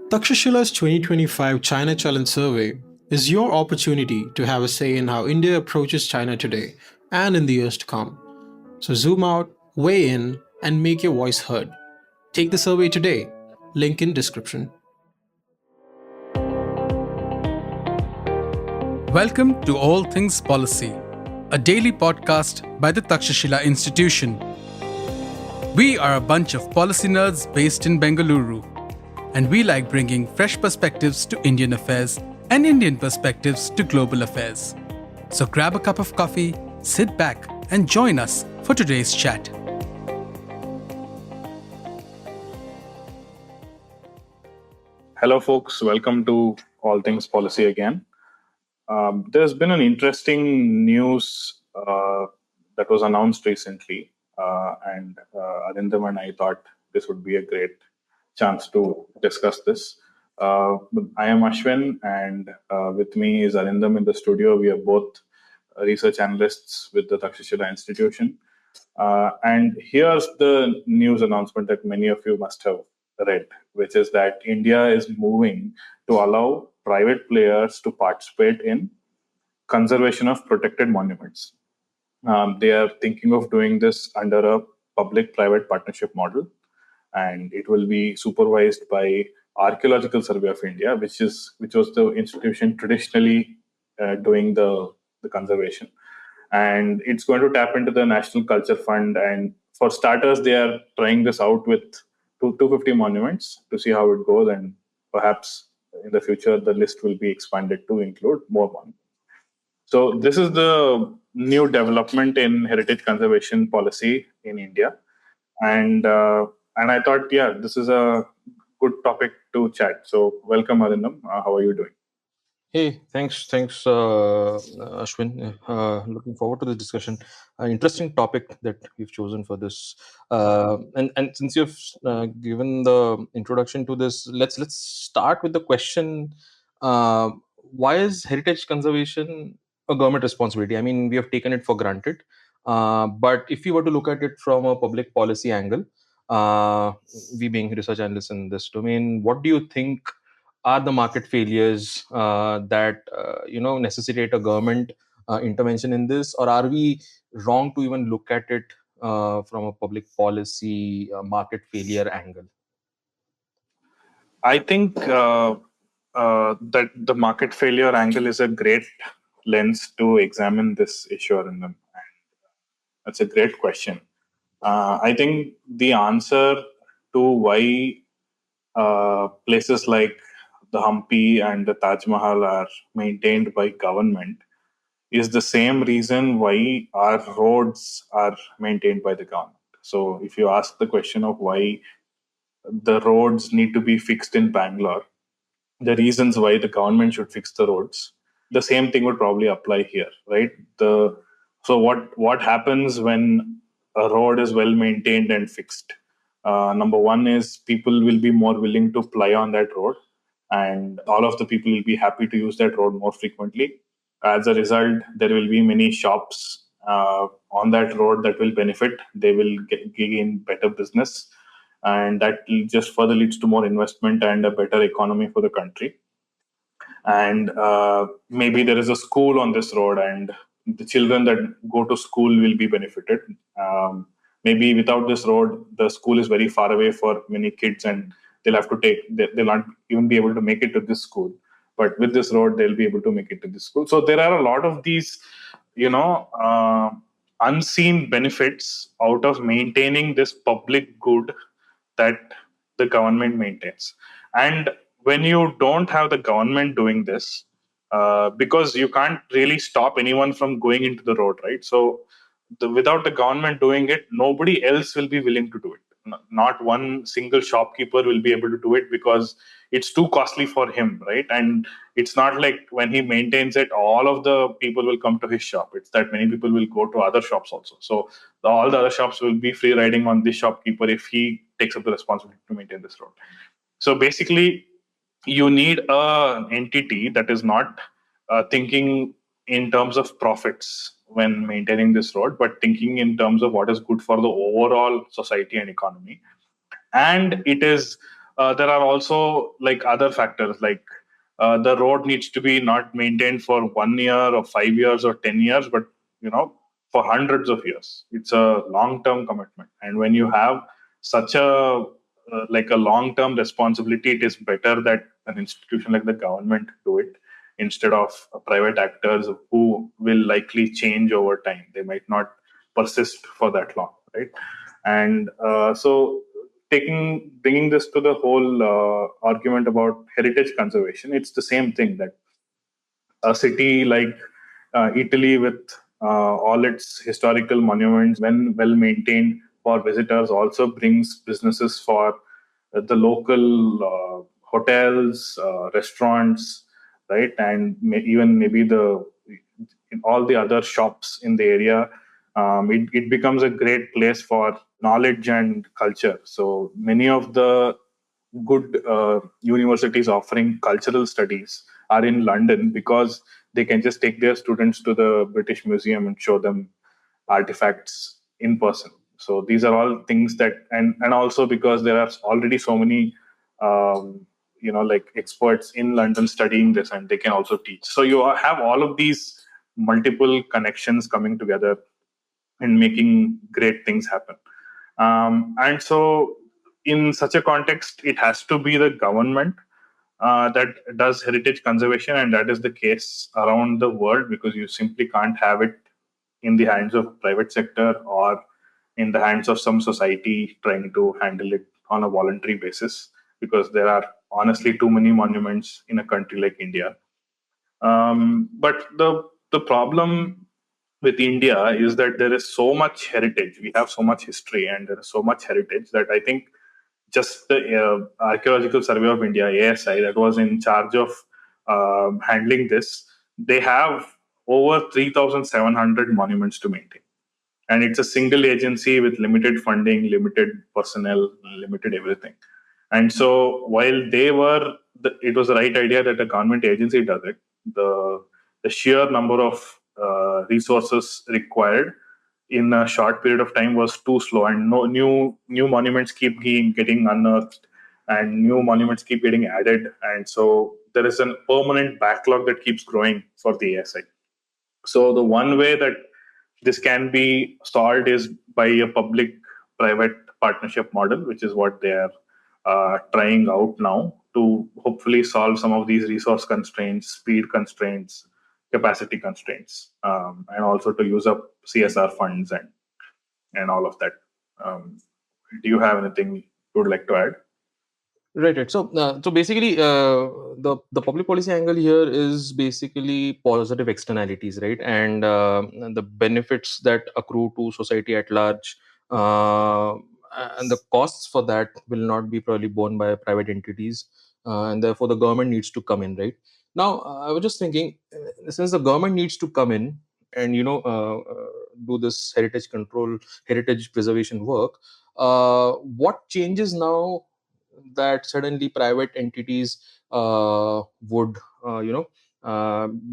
Takstashila's 2025 China Challenge Survey is your opportunity to have a say in how India approaches China today and in the years to come. So zoom out, weigh in, and make your voice heard. Take the survey today. Link in description. Welcome to All Things Policy, a daily podcast by the Takshashila Institution. We are a bunch of policy nerds based in Bengaluru, and we like bringing fresh perspectives to Indian affairs and Indian perspectives to global affairs. So grab a cup of coffee, sit back, and join us for today's chat. Hello, folks. Welcome to All Things Policy again. There's been an interesting news that was announced recently, and Arindam and I thought this would be a great chance to discuss this. I am Ashwin, and with me is Arindam in the studio. We are both research analysts with the Takshashila Institution. And here's the news announcement that many of you must have read, which is that India is moving to allow private players to participate in conservation of protected monuments. They are thinking of doing this under a public-private partnership model, and it will be supervised by Archaeological Survey of India, which was the institution traditionally doing the conservation. And it's going to tap into the National Culture Fund. And for starters, they are trying this out with 250 monuments to see how it goes. And perhaps in the future, the list will be expanded to include more monuments. So this is the new development in heritage conservation policy in India. And I thought, this is a good topic to chat. So welcome, Arindam. How are you doing? Hey, thanks, Ashwin. Looking forward to the discussion. Interesting topic that you've chosen for this. And since you've given the introduction to this, let's start with the question: why is heritage conservation a government responsibility? I mean, we have taken it for granted, but if you were to look at it from a public policy angle, we being research analysts in this domain, what do you think are the market failures that necessitate a government intervention in this, or are we wrong to even look at it from a public policy market failure angle? I think that the market failure angle is a great lens to examine this issue, Arindam. And that's a great question. I think the answer to why places like the Hampi and the Taj Mahal are maintained by government is the same reason why our roads are maintained by the government. So if you ask the question of why the roads need to be fixed in Bangalore, the reasons why the government should fix the roads, the same thing would probably apply here, right? So what happens when a road is well maintained and fixed? Number one is people will be more willing to ply on that road, and all of the people will be happy to use that road more frequently. As a result, there will be many shops on that road that will benefit. They will gain better business, and that just further leads to more investment and a better economy for the country. And maybe there is a school on this road, and the children that go to school will be benefited. Maybe without this road, the school is very far away for many kids, and they'll not even be able to make it to this school. But with this road, they'll be able to make it to this school. So there are a lot of these, unseen benefits out of maintaining this public good that the government maintains. And when you don't have the government doing this, because you can't really stop anyone from going into the road, right? So without the government doing it, nobody else will be willing to do it. Not one single shopkeeper will be able to do it because it's too costly for him, right? And it's not like when he maintains it, all of the people will come to his shop. It's that many people will go to other shops also. So all the other shops will be free riding on this shopkeeper if he takes up the responsibility to maintain this road. So basically, you need an entity that is not thinking in terms of profits when maintaining this road, but thinking in terms of what is good for the overall society and economy. And it is there are also like other factors, like the road needs to be not maintained for 1 year or 5 years or 10 years, but for hundreds of years. It's a long-term commitment, and when you have such a like a long-term responsibility, it is better that an institution like the government do it instead of private actors who will likely change over time. They might not persist for that long, right? And so bringing this to the whole argument about heritage conservation, it's the same thing, that a city like Italy, with all its historical monuments, when well maintained for visitors, also brings businesses for the local hotels, restaurants, right, and even maybe the all the other shops in the area. It becomes a great place for knowledge and culture. So many of the good universities offering cultural studies are in London, because they can just take their students to the British Museum and show them artifacts in person. So these are all things that, and also because there are already so many, like experts in London studying this, and they can also teach. So you have all of these multiple connections coming together and making great things happen. And so, in such a context, it has to be the government that does heritage conservation, and that is the case around the world, because you simply can't have it in the hands of private sector or in the hands of some society trying to handle it on a voluntary basis, because there are honestly too many monuments in a country like India. But the problem with India is that there is so much heritage. We have so much history, and there is so much heritage that I think just the Archaeological Survey of India (ASI) that was in charge of handling this, they have over 3,700 monuments to maintain, and it's a single agency with limited funding, limited personnel, limited everything. And so while it was the right idea that a government agency does it, the sheer number of resources required in a short period of time was too slow, and no new monuments keep getting unearthed, and new monuments keep getting added, and so there is a permanent backlog that keeps growing for the ASI. So the one way that this can be solved is by a public-private partnership model, which is what they are trying out now to hopefully solve some of these resource constraints, speed constraints, capacity constraints, and also to use up CSR funds and all of that. Do you have anything you would like to add? Right. So basically, the public policy angle here is basically positive externalities, right, and the benefits that accrue to society at large, uh, and the costs for that will not be probably borne by private entities, and therefore the government needs to come in, right. Now, I was just thinking, since the government needs to come in and do this heritage preservation work, what changes now that suddenly private entities would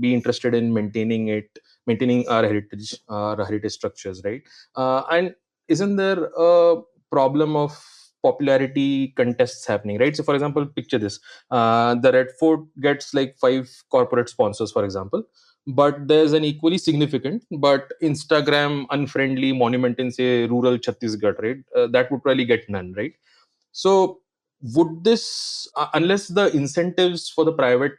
be interested in maintaining our heritage structures, right? And isn't there a problem of popularity contests happening, right? So for example, picture this: the Red Fort gets like 5 corporate sponsors, for example, but there's an equally significant but Instagram unfriendly monument in, say, rural Chhattisgarh, right? That would probably get none, right? So would this, unless the incentives for the private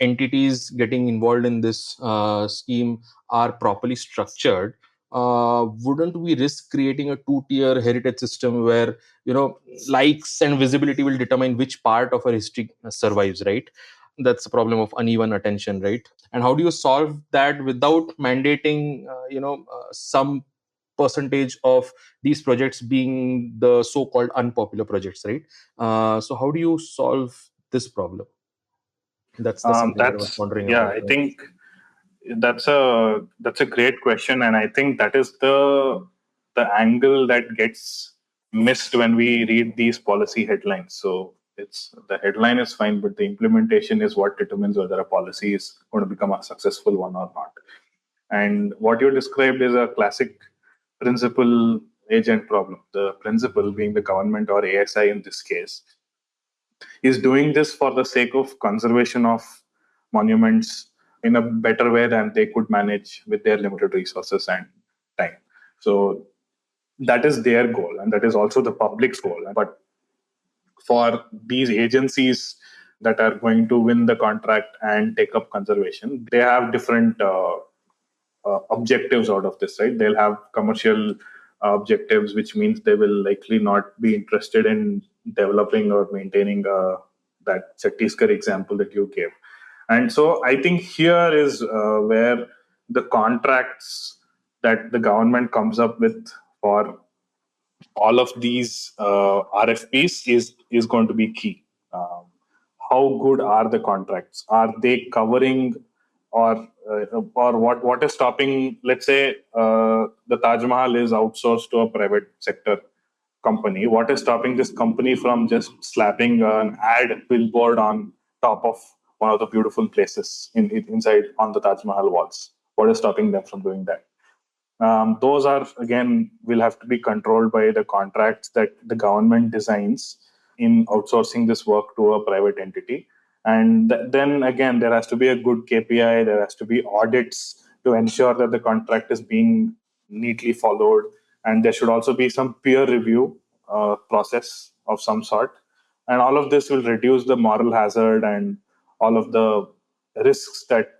entities getting involved in this scheme are properly structured, wouldn't we risk creating a two-tier heritage system where likes and visibility will determine which part of our history survives, right? That's the problem of uneven attention, right? And how do you solve that without mandating some percentage of these projects being the so-called unpopular projects, right? So how do you solve this problem? That's something that I was That's wondering Yeah, about, I right? think that's a great question, and I think that is the angle that gets missed when we read these policy headlines. So it's the headline is fine, but the implementation is what determines whether a policy is going to become a successful one or not. And what you described is a classic principle agent problem. The principal, being the government or ASI in this case, is doing this for the sake of conservation of monuments in a better way than they could manage with their limited resources and time. So that is their goal, and that is also the public's goal. But for these agencies that are going to win the contract and take up conservation, they have different objectives out of this, right? They'll have commercial objectives, which means they will likely not be interested in developing or maintaining that Chhattisgarh example that you gave. And so I think here is where the contracts that the government comes up with for all of these RFPs is going to be key. How good are the contracts? Are they covering, or what is stopping? Let's say the Taj Mahal is outsourced to a private sector company. What is stopping this company from just slapping an ad billboard on top of one of the beautiful places inside on the Taj Mahal walls? What is stopping them from doing that? Those are, again, will have to be controlled by the contracts that the government designs in outsourcing this work to a private entity. And then again, there has to be a good KPI, there has to be audits to ensure that the contract is being neatly followed. And there should also be some peer review process of some sort. And all of this will reduce the moral hazard and all of the risks that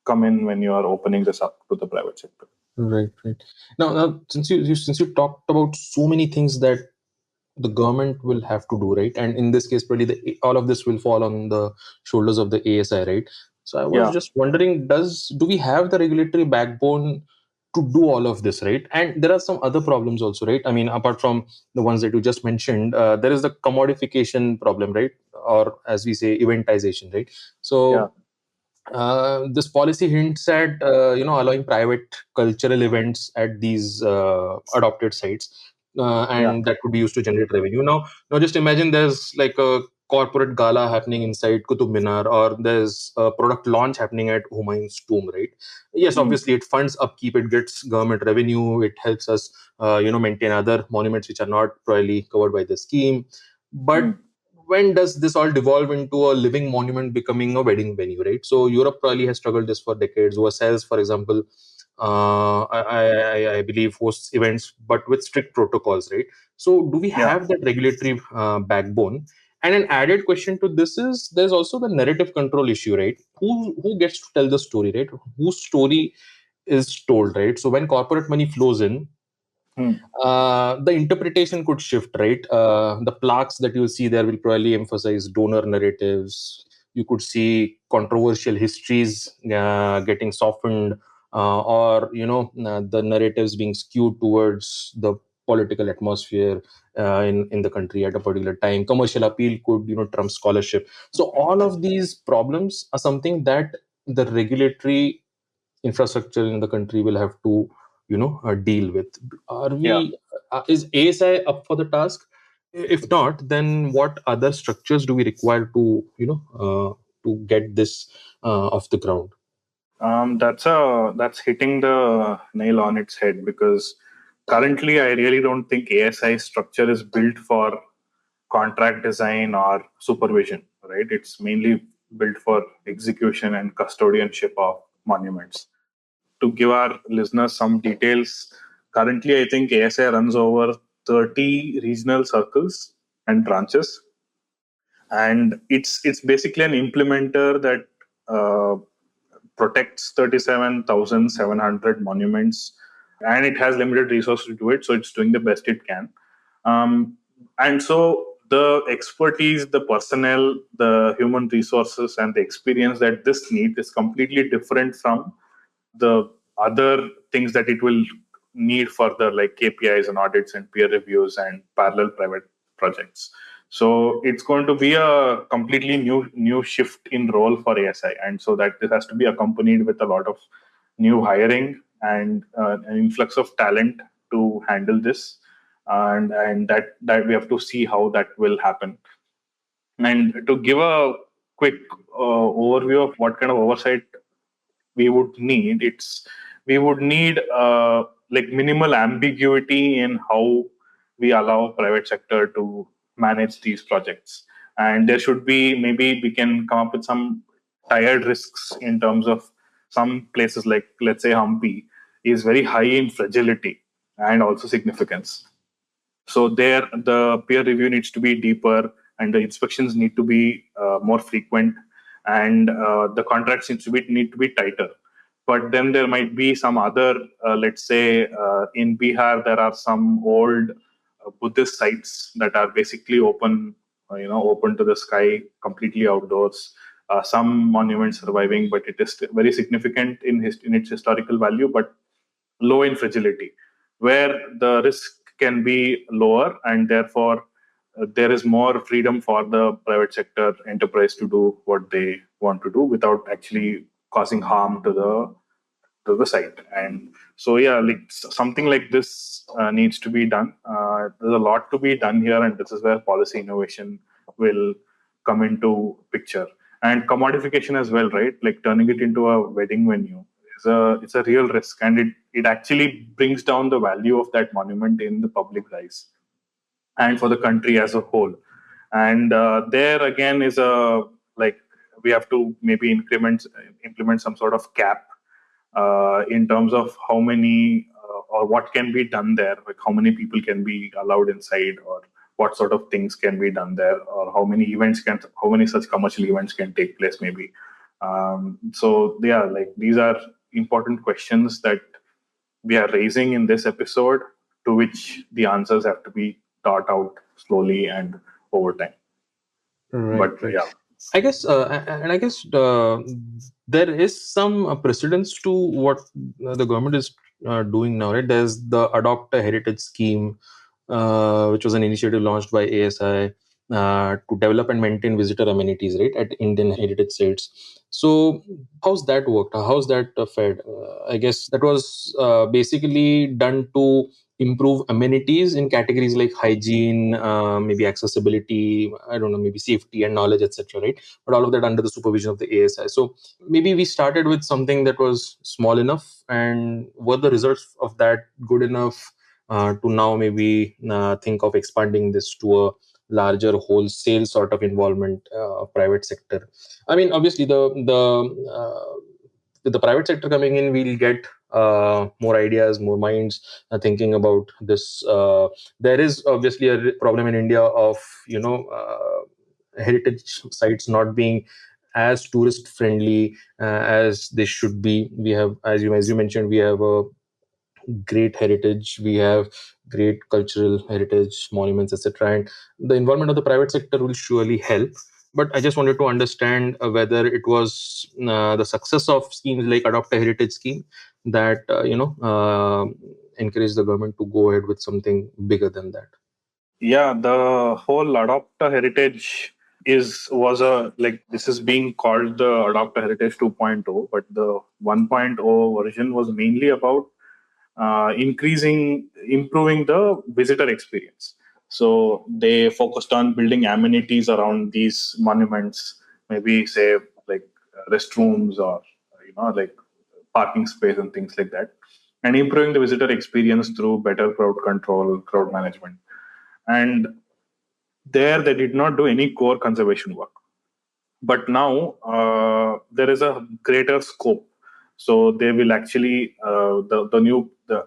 come in when you are opening this up to the private sector. Right, right. Now, since you talked about so many things that the government will have to do, right? And in this case, probably all of this will fall on the shoulders of the ASI, right? So I was Yeah. just wondering, do we have the regulatory backbone to do all of this, right? And there are some other problems also, right? I mean, apart from the ones that you just mentioned, there is the commodification problem, right? Or as we say, eventization, right? So. Yeah. This policy hints at allowing private cultural events at these adopted sites, Yeah. and that could be used to generate revenue. Now just imagine there's like a corporate gala happening inside Qutub Minar, or there's a product launch happening at Humayun's tomb, right? Yes, obviously it funds upkeep, it gets government revenue, it helps us maintain other monuments which are not probably covered by the scheme. But when does this all devolve into a living monument becoming a wedding venue, right? So Europe probably has struggled this for decades. Versailles, for example, I believe hosts events, but with strict protocols, right? So do we Yeah. have that regulatory backbone? And an added question to this is there's also the narrative control issue, right? Who gets to tell the story, right? Whose story is told, right? So when corporate money flows in, the interpretation could shift, right? The plaques that you'll see there will probably emphasize donor narratives. You could see controversial histories getting softened, or the narratives being skewed towards the political atmosphere in the country at a particular time. Commercial appeal could trump scholarship. So all of these problems are something that the regulatory infrastructure in the country will have to deal with. Are Yeah. we Is ASI up for the task? If not, then what other structures do we require to to get this off the ground? That's hitting the nail on its head, because currently I really don't think ASI structure is built for contract design or supervision, right? It's mainly built for execution and custodianship of monuments. To give our listeners some details, currently I think ASI runs over 30 regional circles and branches, and it's basically an implementer that protects 37,700 monuments, and it has limited resources to do it, so it's doing the best it can. And so the expertise, the personnel, the human resources, and the experience that this needs is completely different from the other things that it will need further, like KPIs and audits and peer reviews and parallel private projects. So it's going to be a completely new shift in role for ASI, and so that this has to be accompanied with a lot of new hiring and an influx of talent to handle this, and that we have to see how that will happen. And to give a quick overview of what kind of oversight we would need, we would need like minimal ambiguity in how we allow private sector to manage these projects. And there should be, maybe we can come up with some tired risks in terms of some places, like let's say Hampi is very high in fragility and also significance. So there, the peer review needs to be deeper, and the inspections need to be more frequent, and the contracts need to be tighter. But then there might be some other, let's say, in Bihar, there are some old Buddhist sites that are basically open, open to the sky, completely outdoors. Some monuments surviving, but it is very significant in its historical value, but low in fragility, where the risk can be lower, and therefore there is more freedom for the private sector enterprise to do what they want to do without actually causing harm to the site. And so, yeah, like something like this needs to be done. There's a lot to be done here, and this is where policy innovation will come into picture. And commodification as well, right? Like turning it into a wedding venue is it's a real risk, and it actually brings down the value of that monument in the public eyes and for the country as a whole. And there again is a, like, we have to maybe implement some sort of cap in terms of how many or what can be done there, like how many people can be allowed inside, or what sort of things can be done there, or how many such commercial events can take place, maybe. So yeah, like these are important questions that we are raising in this episode, to which the answers have to be thought out slowly and over time. Right, But right. yeah. I guess there is some precedence to what the government is doing now, right? There's the Adopt a Heritage scheme, which was an initiative launched by ASI to develop and maintain visitor amenities, right, at Indian heritage sites. So, how's that worked? How's that fared? I guess that was basically done to improve amenities in categories like hygiene, maybe accessibility, I don't know, maybe safety and knowledge, etc. Right? But all of that under the supervision of the ASI. So maybe we started with something that was small enough, and were the results of that good enough to now maybe think of expanding this to a larger wholesale sort of involvement of private sector? I mean, obviously with the private sector coming in, we'll get more ideas, more minds thinking about this. There is obviously a problem in India of heritage sites not being as tourist friendly as they should be. We have, as you mentioned, we have a great heritage, we have great cultural heritage, monuments, etc. And the involvement of the private sector will surely help. But I just wanted to understand whether it was the success of schemes like Adopt a Heritage scheme that encouraged the government to go ahead with something bigger than that. Yeah, the whole Adopt a Heritage this is being called the Adopt a Heritage 2.0, but the 1.0 version was mainly about improving the visitor experience. So they focused on building amenities around these monuments, maybe say like restrooms, or like parking space and things like that, and improving the visitor experience through better crowd control, crowd management. And there they did not do any core conservation work. But now there is a greater scope. So they will actually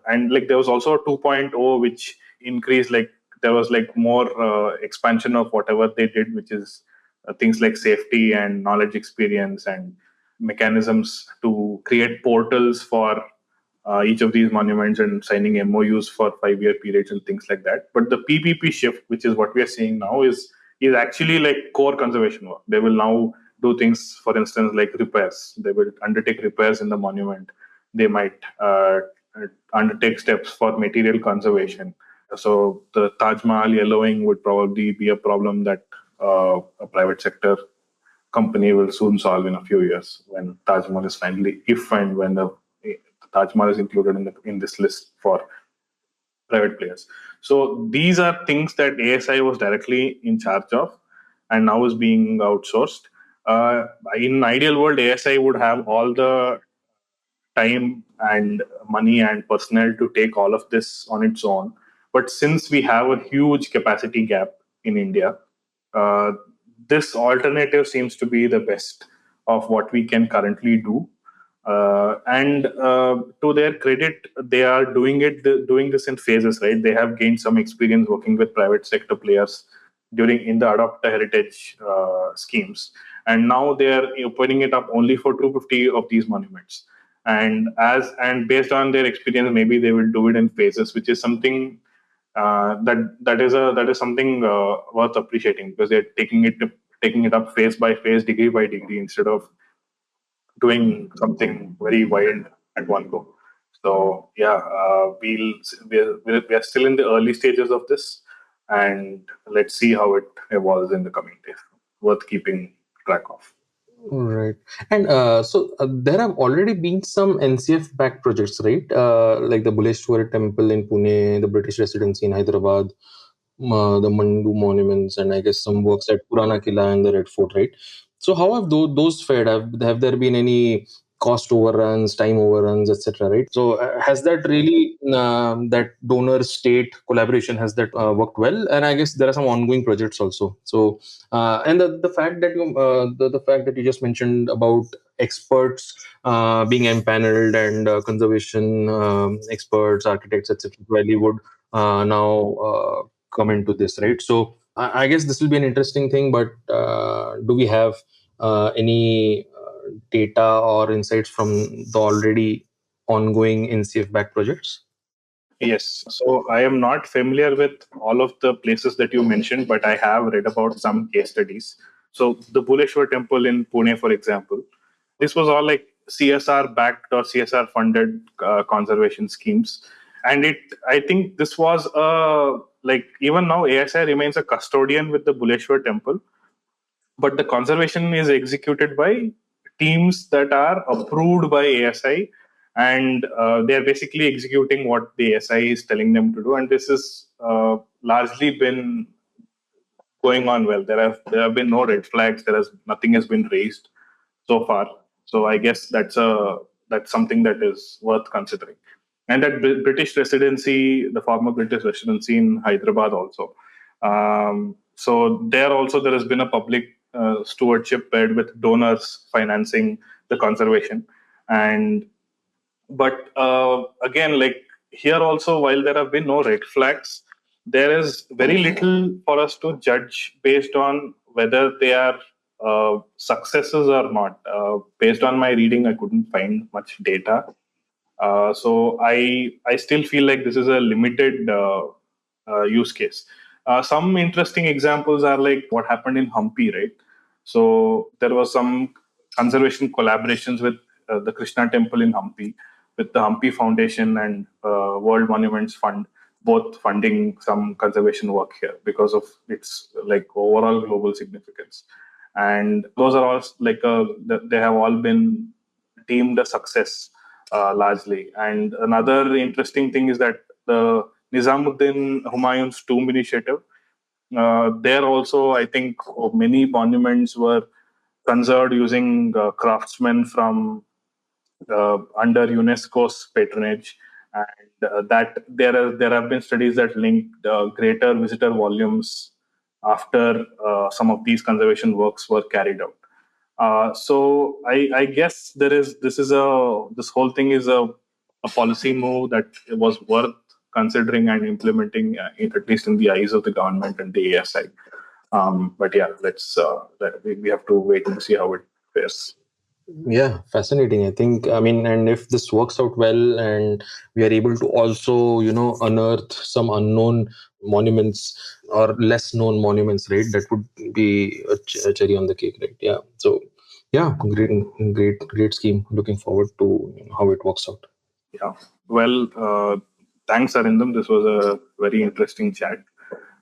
and like there was also a 2.0 which increased, like there was like more expansion of whatever they did, which is things like safety and knowledge experience, and mechanisms to create portals for each of these monuments, and signing MOUs for 5-year periods and things like that. But the PPP shift, which is what we are seeing now, is actually like core conservation work. They will now do things, for instance, like repairs. They will undertake repairs in the monument. They might undertake steps for material conservation. So the Taj Mahal yellowing would probably be a problem that a private sector company will soon solve in a few years, when Taj Mahal is finally, if and when the Taj Mahal is included in this list for private players. So these are things that ASI was directly in charge of, and now is being outsourced. In an ideal world, ASI would have all the time and money and personnel to take all of this on its own. But since we have a huge capacity gap in India, uh, this alternative seems to be the best of what we can currently do. And to their credit, they are doing this in phases, right? They have gained some experience working with private sector players during in the adopt a heritage schemes, and now they are opening it up only for 250 of these monuments. And based on their experience, maybe they will do it in phases, which is something that is something worth appreciating, because they're taking it up phase by phase, degree by degree, instead of doing something very wild at one go. So yeah, we are still in the early stages of this, and let's see how it evolves in the coming days. Worth keeping track of. Right. And there have already been some NCF backed projects, right? Like the Buleshwar Temple in Pune, the British Residency in Hyderabad, the Mandu monuments, and I guess some works at Purana Killa and the Red Fort, right? So how have those fared? Have there been any cost overruns, time overruns, etc., right? So has that really that donor state collaboration, has that worked well? And I guess there are some ongoing projects also. So and the fact that the fact that you just mentioned about experts being empaneled, and conservation experts, architects, etc., really would now come into this, right? So I guess this will be an interesting thing. But do we have any data or insights from the already ongoing NCF backed projects? Yes. So I am not familiar with all of the places that you mentioned, but I have read about some case studies. So the Buleshwar Temple in Pune, for example, this was all like CSR backed or CSR funded conservation schemes. And I think this was like, even now ASI remains a custodian with the Buleshwar Temple, but the conservation is executed by teams that are approved by ASI, and they are basically executing what the ASI is telling them to do. And this has largely been going on well. There have been no red flags. Nothing has been raised so far. So I guess that's something that is worth considering. And that British residency, the former British residency in Hyderabad also. So there has been a public stewardship paired with donors financing the conservation. And but again, like here also, while there have been no red flags, there is very little for us to judge based on whether they are successes or not. Based on my reading, I couldn't find much data. So I still feel like this is a limited use case. Some interesting examples are like what happened in Hampi, right? So there was some conservation collaborations with the Krishna Temple in Hampi, with the Hampi Foundation and World Monuments Fund, both funding some conservation work here because of its like overall global significance. And those are all like they have all been deemed a success largely. And another interesting thing is that the Nizamuddin Humayun's Tomb Initiative, there also, I think many monuments were conserved using craftsmen from under UNESCO's patronage, and that there have been studies that link greater visitor volumes after some of these conservation works were carried out. So I guess this whole thing is a policy move that was worth considering and implementing, at least in the eyes of the government and the ASI. But yeah, we have to wait and see how it fares. Yeah, fascinating. I think, I mean, and if this works out well, and we are able to also, unearth some unknown monuments or less known monuments, right? That would be a cherry on the cake, right? Yeah. So, yeah, great scheme. Looking forward to how it works out. Yeah. Well, thanks, Arindam. This was a very interesting chat.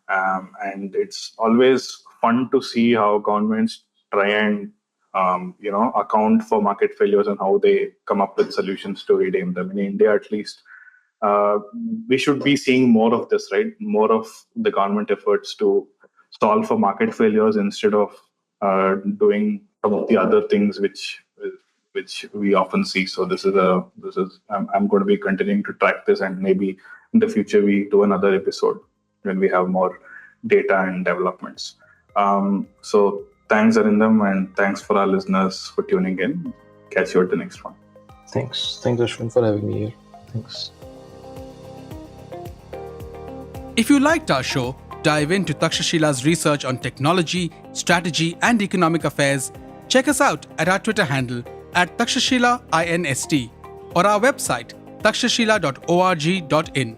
And it's always fun to see how governments try and account for market failures and how they come up with solutions to redeem them. In India, at least, uh, we should be seeing more of this, right? More of the government efforts to solve for market failures instead of doing some of the other things which we often see. So I'm going to be continuing to track this, and maybe in the future we do another episode when we have more data and developments. So thanks, Arindam, and thanks for our listeners for tuning in. Catch you at the next one. Thanks, Ashwin, for having me here. Thanks. If you liked our show, dive into Takshashila's research on technology, strategy, and economic affairs. Check us out at our Twitter handle @Takshashila INST or our website takshashila.org.in.